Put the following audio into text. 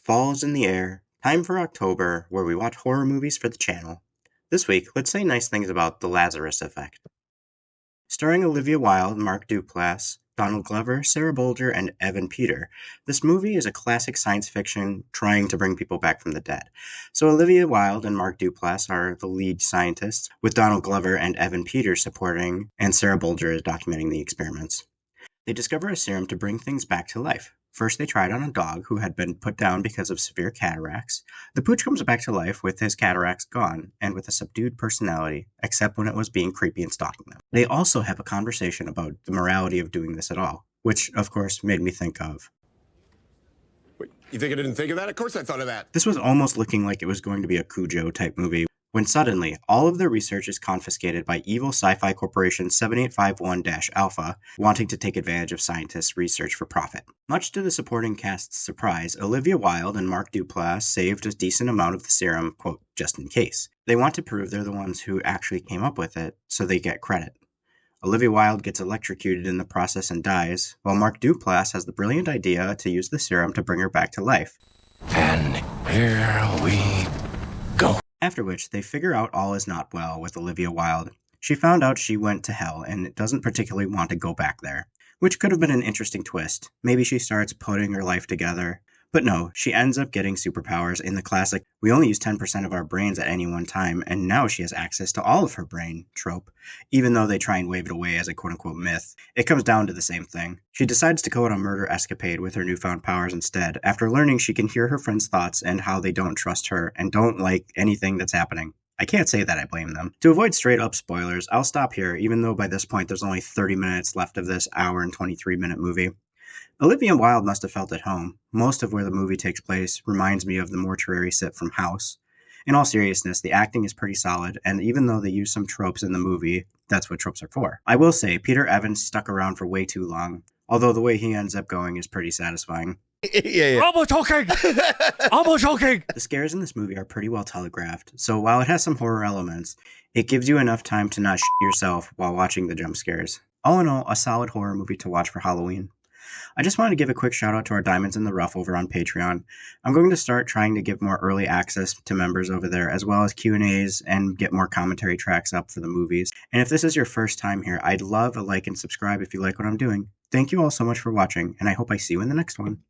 Fall's in the air. Time for October, where we watch horror movies for the channel. This week, let's say nice things about The Lazarus Effect. Starring Olivia Wilde, Mark Duplass, Donald Glover, Sarah Bolger, and Evan Peter, this movie is a classic science fiction trying to bring people back from the dead. So Olivia Wilde and Mark Duplass are the lead scientists, with Donald Glover and Evan Peter supporting, and Sarah Bolger is documenting the experiments. They discover a serum to bring things back to life. First, they try it on a dog who had been put down because of severe cataracts. The pooch comes back to life with his cataracts gone and with a subdued personality, except when it was being creepy and stalking them. They also have a conversation about the morality of doing this at all, which, of course, made me think of. Wait, you think I didn't think of that? Of course I thought of that. This was almost looking like it was going to be a Cujo-type movie, when suddenly, all of their research is confiscated by evil sci-fi corporation 7851-Alpha, wanting to take advantage of scientists' research for profit. Much to the supporting cast's surprise, Olivia Wilde and Mark Duplass saved a decent amount of the serum, quote, just in case. They want to prove they're the ones who actually came up with it, so they get credit. Olivia Wilde gets electrocuted in the process and dies, while Mark Duplass has the brilliant idea to use the serum to bring her back to life. And here we go. After which, they figure out all is not well with Olivia Wilde. She found out she went to hell and doesn't particularly want to go back there, which could have been an interesting twist. Maybe she starts putting her life together. But no, she ends up getting superpowers in the classic, we only use 10% of our brains at any one time, and now she has access to all of her brain trope, even though they try and wave it away as a quote-unquote myth. It comes down to the same thing. She decides to go on a murder escapade with her newfound powers instead, after learning she can hear her friends' thoughts and how they don't trust her and don't like anything that's happening. I can't say that I blame them. To avoid straight-up spoilers, I'll stop here, even though by this point there's only 30 minutes left of this hour and 23-minute movie. Olivia Wilde must have felt at home. Most of where the movie takes place reminds me of the mortuary sit from House. In all seriousness, the acting is pretty solid, and even though they use some tropes in the movie, that's what tropes are for. I will say, Peter Evans stuck around for way too long, although the way he ends up going is pretty satisfying. yeah. Almost joking! Almost joking! The scares in this movie are pretty well telegraphed, so while it has some horror elements, it gives you enough time to not shit yourself while watching the jump scares. All in all, a solid horror movie to watch for Halloween. I just wanted to give a quick shout out to our Diamonds in the Rough over on Patreon. I'm going to start trying to give more early access to members over there, as well as Q&As and get more commentary tracks up for the movies. And if this is your first time here, I'd love a like and subscribe if you like what I'm doing. Thank you all so much for watching, and I hope I see you in the next one.